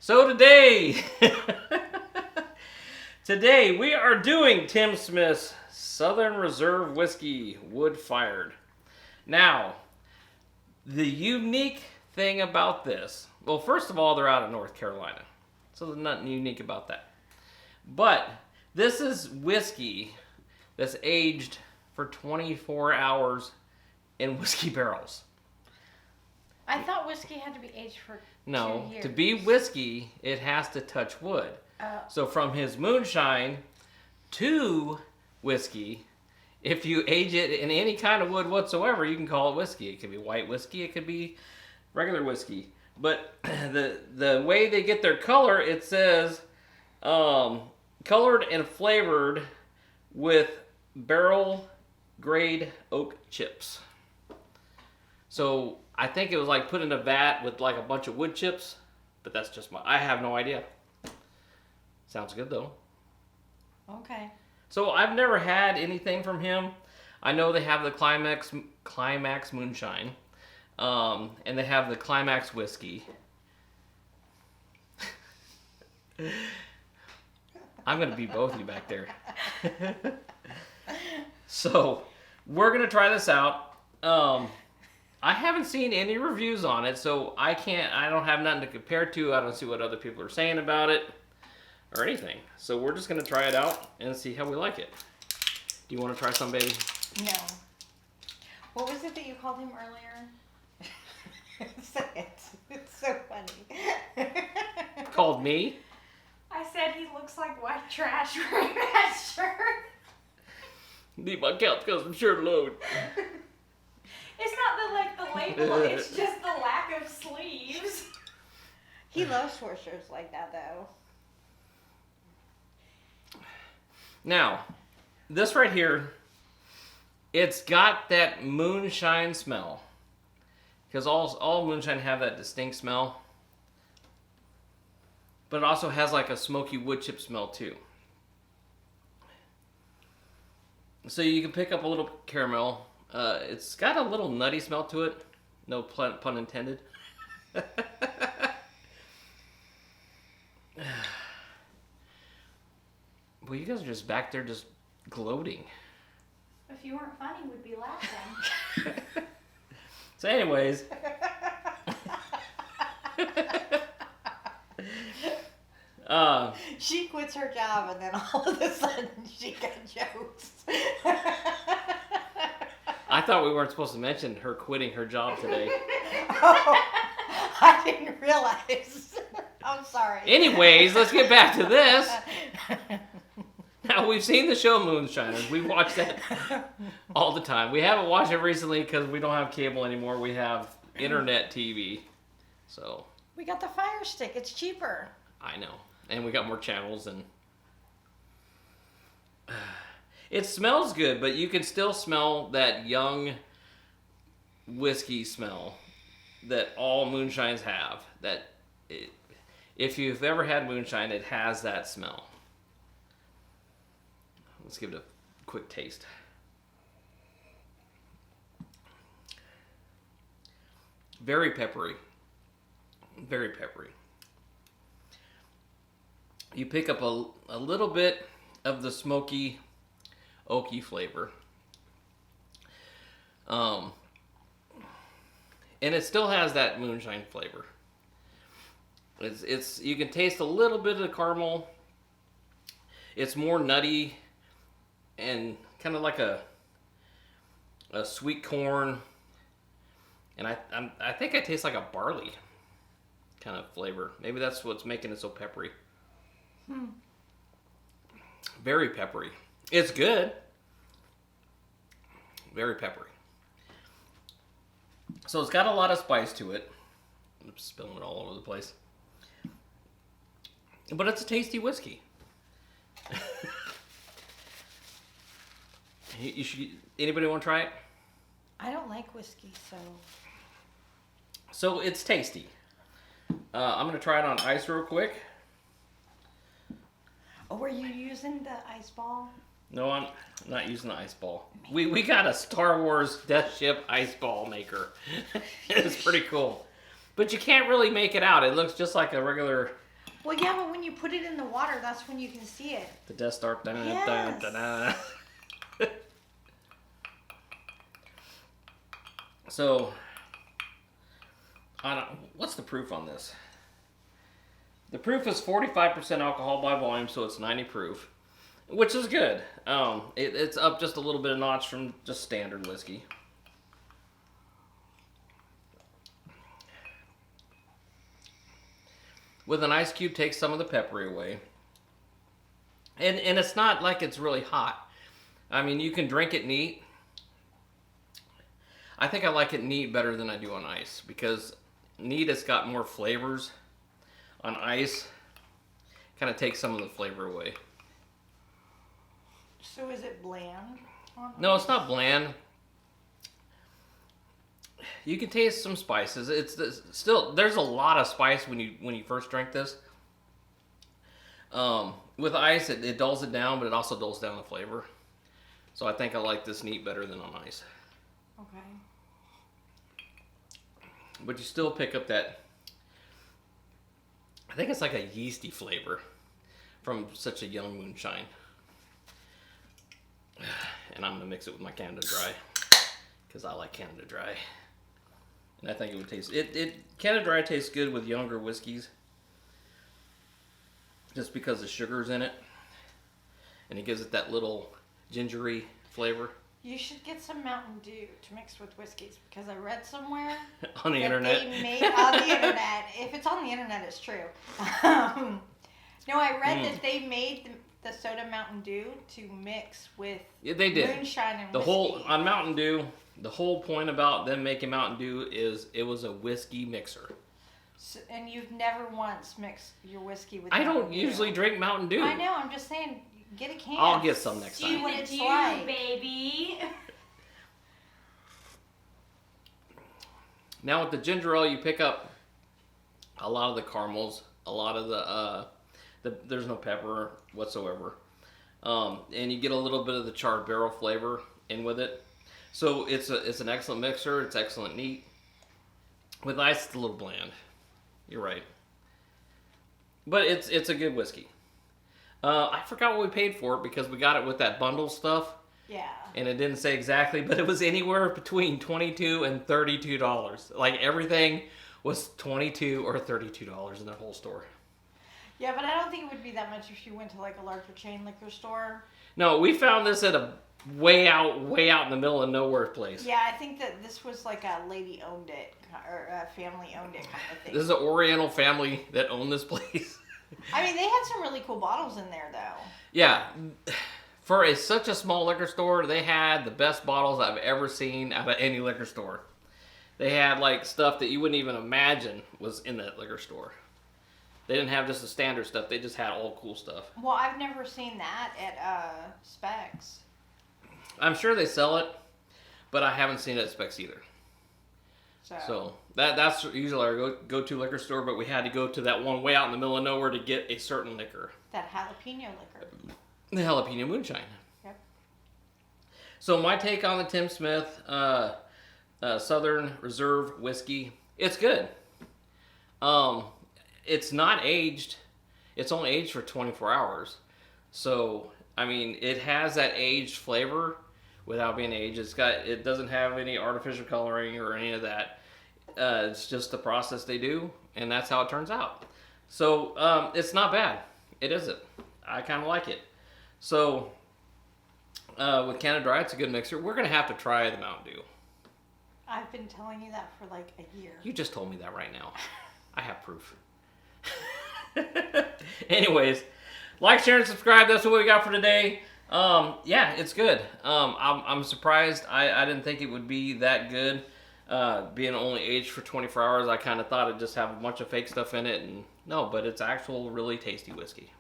So today we are doing Tim Smith's Southern Reserve Whiskey Wood Fired. Now, the unique thing about this, well, first of all, they're out of North Carolina, so there's nothing unique about that. But this is whiskey that's aged for 24 hours in whiskey barrels. I thought whiskey had to be aged for 2 years. To be whiskey, it has to touch wood. So from his moonshine to whiskey, if you age it in any kind of wood whatsoever, you can call it whiskey. It could be white whiskey, it could be regular whiskey. But the way they get their color, it says colored and flavored with barrel grade oak chips. So I think it was like put in a vat with like a bunch of wood chips, but that's just I have no idea. Sounds good though. Okay. So I've never had anything from him. I know they have the Climax Moonshine, and they have the Climax Whiskey. I'm going to beat both of you back there. So we're going to try this out. I haven't seen any reviews on it, so I don't have nothing to compare to. I don't see what other people are saying about it or anything. So we're just going to try it out and see how we like it. Do you want to try some, baby? No. What was it that you called him earlier? Say it. It's so funny. Called me? I said he looks like white trash wearing that shirt. Need my couch custom shirt load. It's not the label, it's just the lack of sleeves. He loves to wear shirts like that, though. Now, this right here, it's got that moonshine smell. Because all moonshine have that distinct smell. But it also has like a smoky wood chip smell too. So you can pick up a little caramel. It's got a little nutty smell to it. No pun intended. Well, you guys are just back there just gloating. If you weren't funny, we'd be laughing. So anyways. She quits her job and then all of a sudden she got jokes. I thought we weren't supposed to mention her quitting her job today. Oh, I didn't realize. I'm sorry. Anyways, let's get back to this. Now, we've seen the show Moonshiners. We watch that all the time. We haven't watched it recently because we don't have cable anymore. We have internet TV. So We got the Fire Stick. It's cheaper. I know. And we got more channels. And it smells good, but you can still smell that young whiskey smell that all moonshines have. If you've ever had moonshine, it has that smell. Let's give it a quick taste. Very peppery. Very peppery. You pick up a little bit of the smoky, oaky flavor. And it still has that moonshine flavor. It's you can taste a little bit of the caramel. It's more nutty and kind of like a sweet corn. And I think I taste like a barley kind of flavor. Maybe that's what's making it so peppery. Very peppery. It's good. Very peppery. So it's got a lot of spice to it. I'm spilling it all over the place. But it's a tasty whiskey. Anybody want to try it? I don't like whiskey, so... So it's tasty. I'm going to try it on ice real quick. Oh, were you using the ice ball? No, I'm not using the ice ball. We got a Star Wars Death Ship ice ball maker. It's pretty cool. But you can't really make it out. It looks just like a regular Well, yeah, but when you put it in the water, that's when you can see it. The Death Star. Yes. So, what's the proof on this? The proof is 45% alcohol by volume, so it's 90 proof, which is good. It's up just a little bit of notch from just standard whiskey. With an ice cube, takes some of the peppery away. And it's not like it's really hot. I mean, you can drink it neat. I think I like it neat better than I do on ice, because neat has got more flavors. On ice, kind of takes some of the flavor away. So is it bland? No, it's not bland. You can taste some spices. Still, there's a lot of spice when you first drink this. With ice, it dulls it down, but it also dulls down the flavor. So I think I like this neat better than on ice. Okay. But you still pick up that, I think it's like a yeasty flavor from such a young moonshine. And I'm going to mix it with my Canada Dry, because I like Canada Dry. And I think it would taste, Canada Dry tastes good with younger whiskeys, just because the sugar's in it. And it gives it that little gingery flavor. You should get some Mountain Dew to mix with whiskeys, because I read somewhere on the internet. They made, on the internet. If it's on the internet, it's true. No, I read that they made the soda Mountain Dew to mix with they did. moonshine and the whiskey. whole on Mountain Dew. The whole point about them making Mountain Dew is it was a whiskey mixer. So, and you've never once mixed your whiskey with. I Mountain don't Dew. usually drink Mountain Dew. I know. I'm just saying. Get a can. I'll get some next time. See what it's Do like, baby. Now with the ginger ale, you pick up a lot of the caramels, a lot of the there's no pepper whatsoever, and you get a little bit of the charred barrel flavor in with it. So it's an excellent mixer. It's excellent neat. With ice, it's a little bland. You're right, but it's a good whiskey. I forgot what we paid for it, because we got it with that bundle stuff. Yeah. And it didn't say exactly, but it was anywhere between $22 and $32. Like, everything was $22 or $32 in the whole store. Yeah, but I don't think it would be that much if you went to like a larger chain liquor store. No, we found this at a way out in the middle of nowhere place. Yeah, I think that this was like a lady owned it, or a family owned it kind of thing. This is an Oriental family that owned this place. I mean, they had some really cool bottles in there, though. Yeah. For such a small liquor store, they had the best bottles I've ever seen out of any liquor store. They had like stuff that you wouldn't even imagine was in that liquor store. They didn't have just the standard stuff. They just had all cool stuff. Well, I've never seen that at Specs. I'm sure they sell it, but I haven't seen it at Specs either. So that's usually our go-to liquor store, but we had to go to that one way out in the middle of nowhere to get a certain liquor. That jalapeno liquor. The jalapeno moonshine. Yep. So my take on the Tim Smith Southern Reserve whiskey, it's good. It's not aged. It's only aged for 24 hours. So, I mean, it has that aged flavor without being aged. It doesn't have any artificial coloring or any of that. It's just the process they do, and that's how it turns out. So, it's not bad. It isn't. I kind of like it. So, with Canada Dry, it's a good mixer. We're going to have to try the Mountain Dew. I've been telling you that for like a year. You just told me that right now. I have proof. Anyways, like, share, and subscribe. That's what we got for today. Yeah, it's good. I'm surprised. I didn't think it would be that good. Being only aged for 24 hours, I kind of thought it'd just have a bunch of fake stuff in it. And no, but it's actual really tasty whiskey.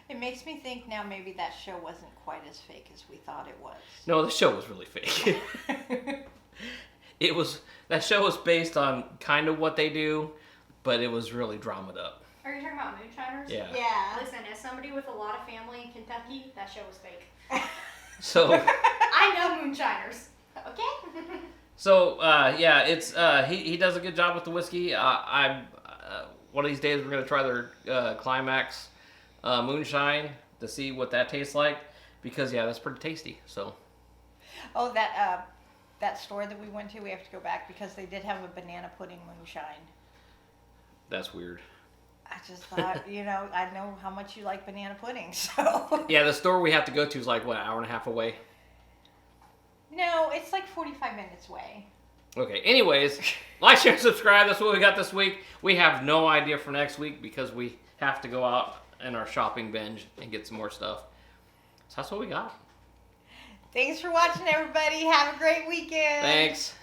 It makes me think now maybe that show wasn't quite as fake as we thought it was. No, the show was really fake. That show was based on kind of what they do, but it was really dramaed up. Are you talking about moonshiners? Yeah. Yeah. Listen, as somebody with a lot of family in Kentucky, that show was fake. So I know moonshiners. Okay. So yeah, it's he does a good job with the whiskey. one of these days we're gonna try their climax moonshine to see what that tastes like, because yeah, that's pretty tasty. So. Oh, that store that we went to, we have to go back because they did have a banana pudding moonshine. That's weird. I just thought, I know how much you like banana pudding, so. Yeah, the store we have to go to is like, what, hour and a half away? No, it's like 45 minutes away. Okay, anyways, like, share, subscribe. That's what we got this week. We have no idea for next week because we have to go out in our shopping binge and get some more stuff. So that's what we got. Thanks for watching, everybody. Have a great weekend. Thanks.